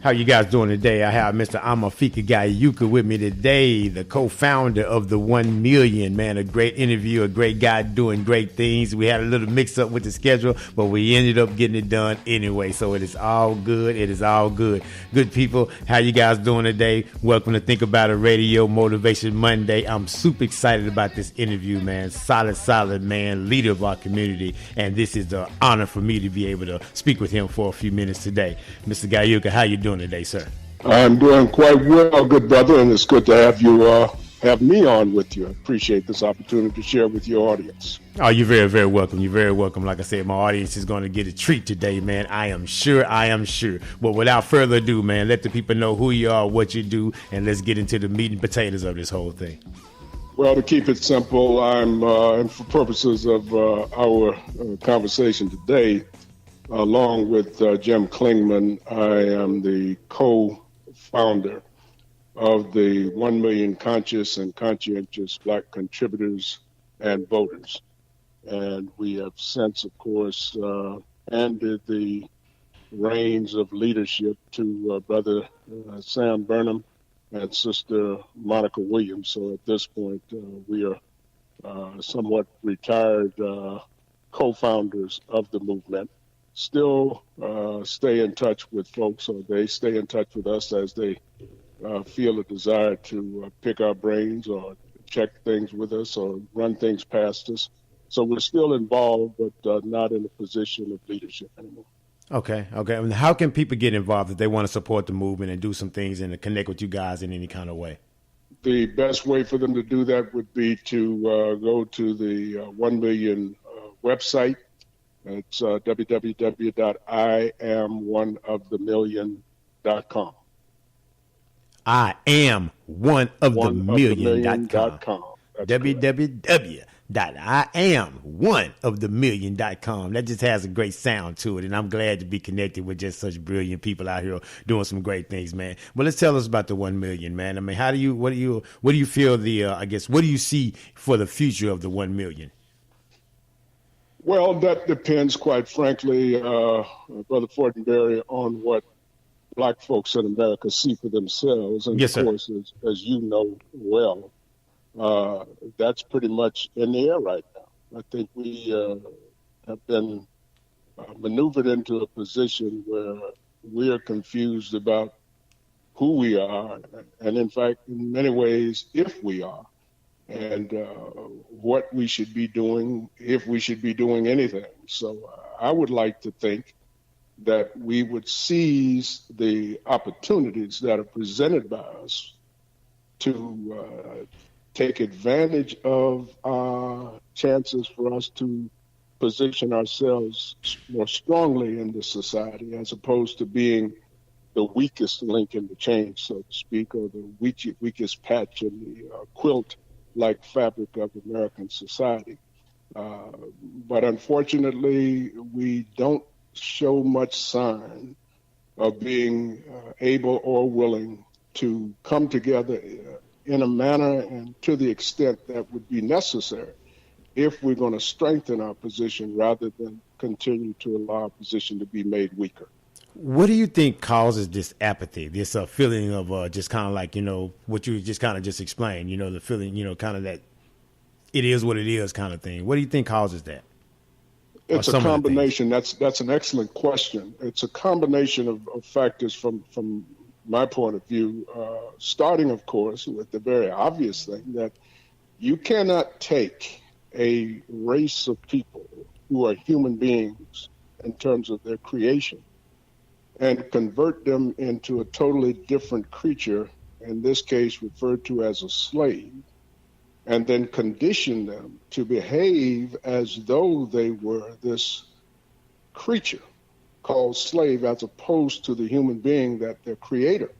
How you guys doing today? I have Mr. Amefika Geuka with me today, the co-founder of the 1 Million, man. A great interview, a great guy doing great things. We had a little mix-up with the schedule, but we ended up getting it done anyway. So it is all good. It is all good. Good people, how you guys doing today? Welcome to Think About It Radio Motivation Monday. I'm super excited about this interview, man. Solid man, leader of our community. And this is the honor for me to be able to speak with him for a few minutes today. Mr. Geuka, how you doing today, sir? I'm doing quite well, good brother, and it's good to have you have me on with you. I appreciate this opportunity to share with your audience. Oh, you're very, very welcome. You're very welcome. Like I said, my audience is going to get a treat today, man. I am sure. But without further ado, man, let the people know who you are, what you do, and let's get into the meat and potatoes of this whole thing. Well, to keep it simple, and for purposes of our conversation today, along with Jim Klingman, I am the co-founder of the 1 Million Conscious and Conscientious Black Contributors and Voters. And we have since, of course, handed the reins of leadership to Brother Sam Burnham and Sister Monica Williams. So at this point, we are somewhat retired co-founders of the movement. Still stay in touch with folks, or they stay in touch with us as they feel a desire to pick our brains or check things with us or run things past us. So we're still involved, but not in a position of leadership anymore. Okay. And how can people get involved if they want to support the movement and do some things and to connect with you guys in any kind of way? The best way for them to do that would be to go to the 1 Million website. It's www.iamoneofthemillion.com. I am oneofthemillion.com. www.iamoneofthemillion.com. That just has a great sound to it, and I'm glad to be connected with just such brilliant people out here doing some great things, man. Well, let's tell us about the 1 Million, man. I mean, what do you feel what do you see for the future of the 1 Million? Well, that depends, quite frankly, Brother Fortenberry, on what Black folks in America see for themselves. And yes, of course, as you know well, that's pretty much in the air right now. I think we have been maneuvered into a position where we are confused about who we are, and in fact, in many ways, if we are. And what we should be doing, if we should be doing anything. So I would like to think that we would seize the opportunities that are presented by us to take advantage of chances for us to position ourselves more strongly in the society, as opposed to being the weakest link in the chain, so to speak, or the weakest patch in the quilt-like fabric of American society. But unfortunately, we don't show much sign of being able or willing to come together in a manner and to the extent that would be necessary if we're going to strengthen our position rather than continue to allow our position to be made weaker. What do you think causes this apathy, this feeling of just kind of like, what you just kind of just explained, the feeling, kind of that it is what it is kind of thing? What do you think causes that? It's a combination. That's an excellent question. It's a combination of factors from my point of view, starting, of course, with the very obvious thing that you cannot take a race of people who are human beings in terms of their creation and convert them into a totally different creature, in this case referred to as a slave, and then condition them to behave as though they were this creature called slave, as opposed to the human being that their creator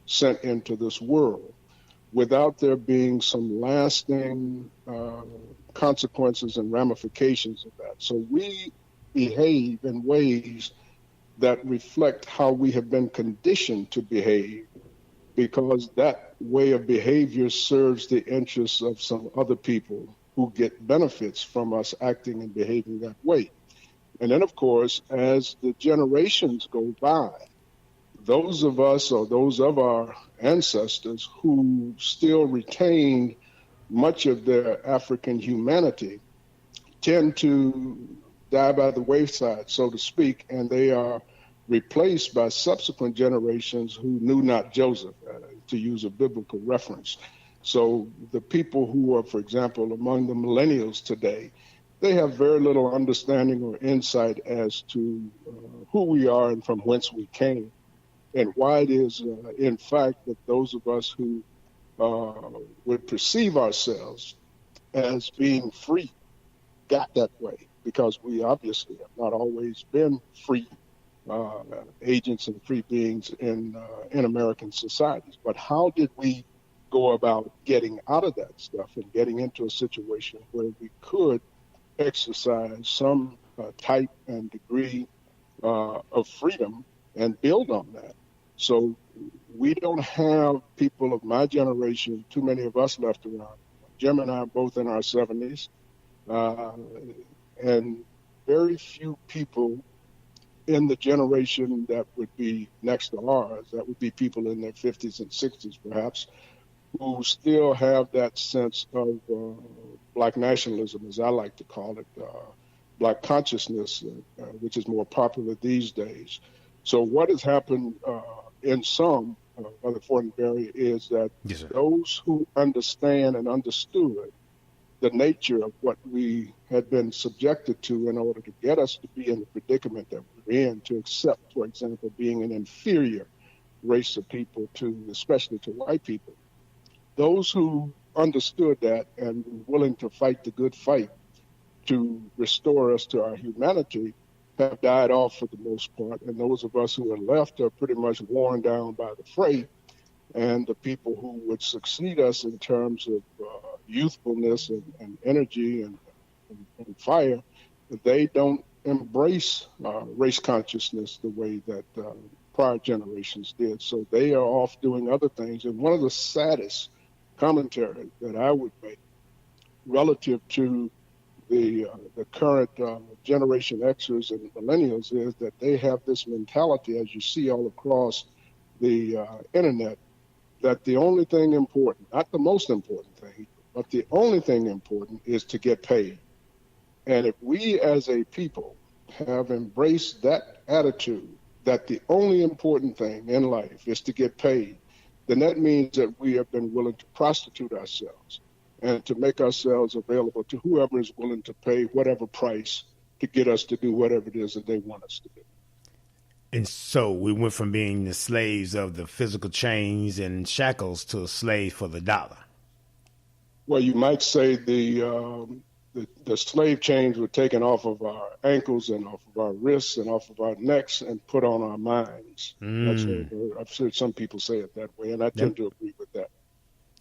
sent into this world, without there being some lasting consequences and ramifications of that. So we behave in ways that reflect how we have been conditioned to behave, because that way of behavior serves the interests of some other people who get benefits from us acting and behaving that way. And then, of course, as the generations go by, those of us or those of our ancestors who still retained much of their African humanity tend to die by the wayside, so to speak, and they are replaced by subsequent generations who knew not Joseph, to use a biblical reference. So the people who are, for example, among the millennials today, they have very little understanding or insight as to who we are and from whence we came, and why it is, in fact, that those of us who would perceive ourselves as being free got that way, because we obviously have not always been free agents and free beings in American societies. But how did we go about getting out of that stuff and getting into a situation where we could exercise some type and degree of freedom and build on that? So we don't have people of my generation, too many of us left around. Jim and I are both in our 70s, and very few people in the generation that would be next to ours, that would be people in their 50s and 60s perhaps, who still have that sense of Black nationalism, as I like to call it, Black consciousness, which is more popular these days. So what has happened in some, Brother Fortenberry, is that Yes, sir. those who understand and understood the nature of what we had been subjected to in order to get us to be in the predicament that we're in, to accept, for example, being an inferior race of people to, especially to white people. Those who understood that and were willing to fight the good fight to restore us to our humanity have died off for the most part. And those of us who are left are pretty much worn down by the fray. And the people who would succeed us in terms of youthfulness and energy and fire, they don't embrace race consciousness the way that prior generations did. So they are off doing other things. And one of the saddest commentaries that I would make relative to the current Generation Xers and millennials is that they have this mentality, as you see all across the internet, that the only thing important, not the most important thing, but the only thing important is to get paid. And if we as a people have embraced that attitude, that the only important thing in life is to get paid, then that means that we have been willing to prostitute ourselves and to make ourselves available to whoever is willing to pay whatever price to get us to do whatever it is that they want us to do. And so we went from being the slaves of the physical chains and shackles to a slave for the dollar. Well, you might say the slave chains were taken off of our ankles and off of our wrists and off of our necks and put on our minds. That's what I've heard some people say it that way, and I tend to agree with that.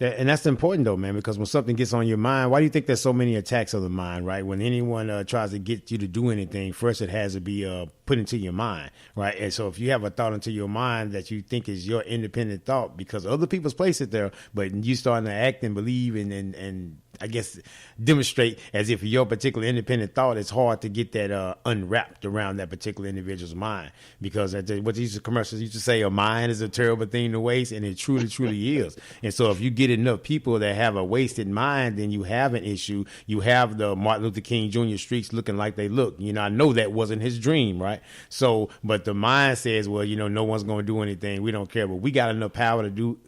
And that's important, though, man, because when something gets on your mind, why do you think there's so many attacks of the mind, right? When anyone tries to get you to do anything, first it has to be put into your mind, right? And so if you have a thought into your mind that you think is your independent thought because other people's place it there, but you starting to act and believe and I guess demonstrate as if your particular independent thought, it's hard to get that unwrapped around that particular individual's mind, because what these commercials used to say, a mind is a terrible thing to waste, and it truly, truly is. And so if you get enough people that have a wasted mind, then you have an issue. You have the Martin Luther King Jr. streets looking like they look. You know, I know that wasn't his dream, right? So, but the mind says, well, you know, no one's going to do anything. We don't care, but we got enough power to do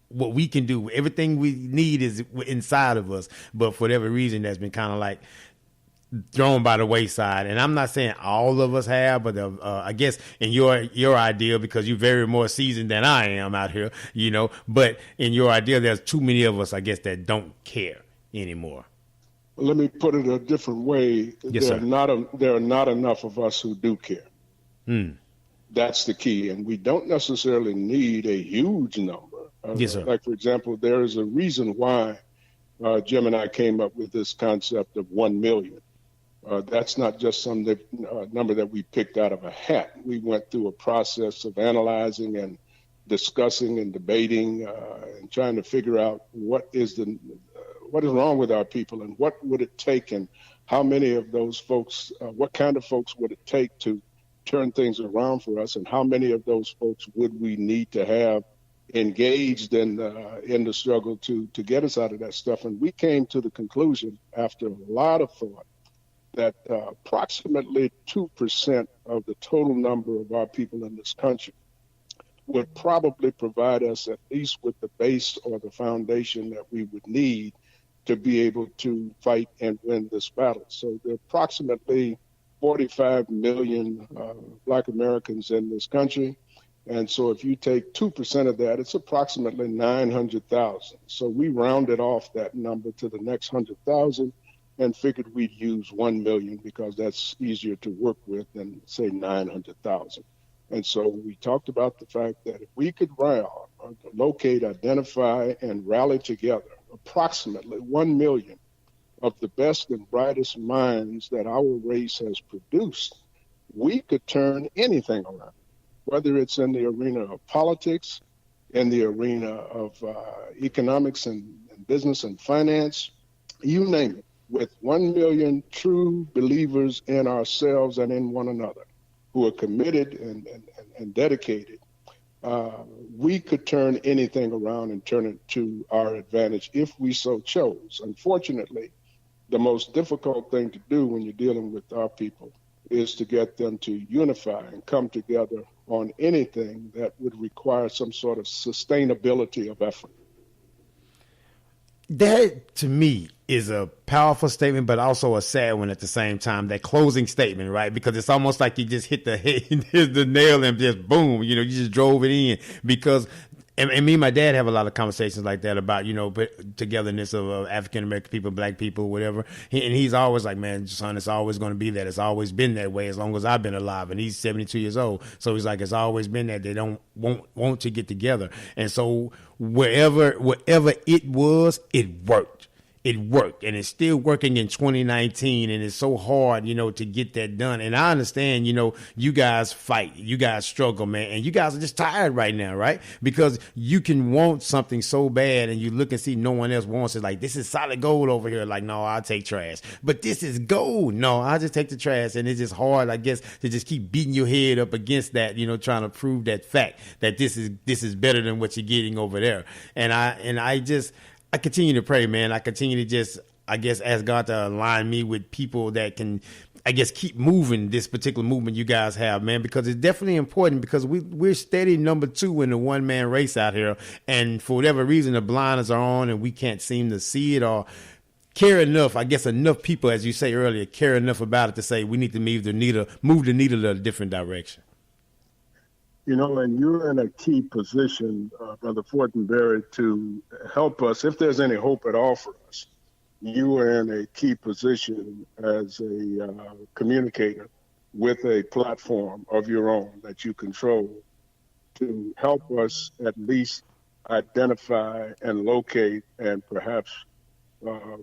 what we can do. Everything we need is inside of us, but for whatever reason, that's been kind of like thrown by the wayside. And I'm not saying all of us have, but I guess in your idea, because you're very more seasoned than I am out here, you know, but in your idea, there's too many of us, I guess, that don't care anymore. Let me put it a different way. Yes, there are not enough of us who do care. That's the key. And we don't necessarily need a huge number. Yes, sir. Like, for example, there is a reason why Jim and I came up with this concept of 1 million. That's not just some number that we picked out of a hat. We went through a process of analyzing and discussing and debating and trying to figure out what is wrong with our people and what would it take and how many of those folks, what kind of folks would it take to turn things around for us, and how many of those folks would we need to have engaged in the struggle to get us out of that stuff. And we came to the conclusion after a lot of thought that approximately 2% of the total number of our people in this country would probably provide us at least with the base or the foundation that we would need to be able to fight and win this battle. So there are approximately 45 million Black Americans in this country. And so if you take 2% of that, it's approximately 900,000. So we rounded off that number to the next 100,000 and figured we'd use 1 million because that's easier to work with than, say, 900,000. And so we talked about the fact that if we could locate, identify, and rally together approximately 1 million of the best and brightest minds that our race has produced, we could turn anything around, whether it's in the arena of politics, in the arena of economics and business and finance, you name it. With 1 million true believers in ourselves and in one another who are committed and dedicated, we could turn anything around and turn it to our advantage if we so chose. Unfortunately, the most difficult thing to do when you're dealing with our people is to get them to unify and come together on anything that would require some sort of sustainability of effort. That, to me, is a powerful statement, but also a sad one at the same time. That closing statement, right? Because it's almost like you just hit the nail and just boom, you just drove it in. Because, and me and my dad have a lot of conversations like that about, togetherness of African American people, Black people, whatever. And he's always like, man, son, it's always going to be that. It's always been that way as long as I've been alive. And he's 72 years old. So he's like, it's always been that. They don't want to get together. And so wherever it was, it worked. It worked, and it's still working in 2019, and it's so hard, to get that done. And I understand, you guys fight, you guys struggle, man, and you guys are just tired right now, right? Because you can want something so bad, and you look and see no one else wants it. Like, this is solid gold over here. Like, no, I'll take trash. But this is gold. No, I'll just take the trash. And it's just hard, I guess, to just keep beating your head up against that, trying to prove that fact that this is better than what you're getting over there. And I continue to pray, man. I continue to just, I guess, ask God to align me with people that can, I guess, keep moving this particular movement you guys have, man, because it's definitely important because we're steady number 2 in the one-man race out here. And for whatever reason, the blinders are on and we can't seem to see it or care enough. I guess enough people, as you say earlier, care enough about it to say we need to move the needle in a different direction. And you're in a key position, Brother Fortenberry, to help us. If there's any hope at all for us, you are in a key position as a communicator with a platform of your own that you control to help us at least identify and locate and perhaps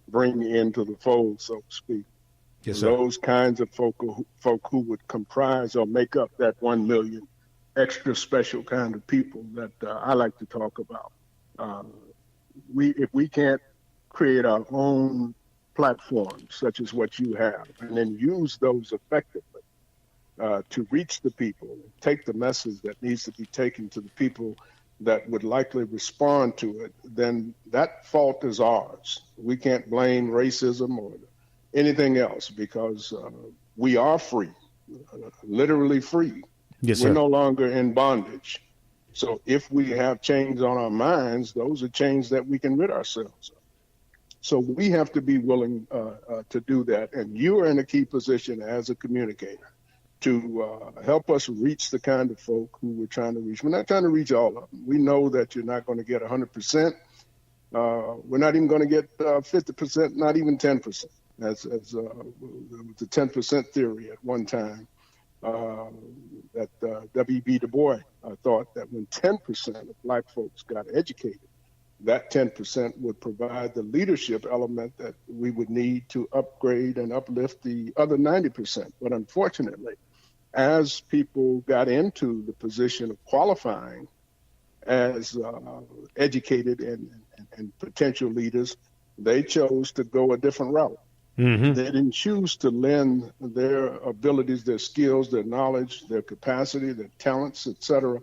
bring into the fold, so to speak, yes, sir, those kinds of folk who would comprise or make up that 1 million extra special kind of people that I like to talk about. If we can't create our own platforms, such as what you have, and then use those effectively to reach the people, take the message that needs to be taken to the people that would likely respond to it, then that fault is ours. We can't blame racism or anything else because we are free, literally free. Yes, We're sir. no longer in bondage. So if we have chains on our minds, those are chains that we can rid ourselves of. So we have to be willing to do that. And you are in a key position as a communicator to help us reach the kind of folk who we're trying to reach. We're not trying to reach all of them. We know that you're not going to get 100%. We're not even going to get 50%, not even 10%. As the 10% theory at one time. That W.B. Du Bois thought that when 10% of Black folks got educated, that 10% would provide the leadership element that we would need to upgrade and uplift the other 90%. But unfortunately, as people got into the position of qualifying as educated and potential leaders, they chose to go a different route. They didn't choose to lend their abilities, their skills, their knowledge, their capacity, their talents, etc.,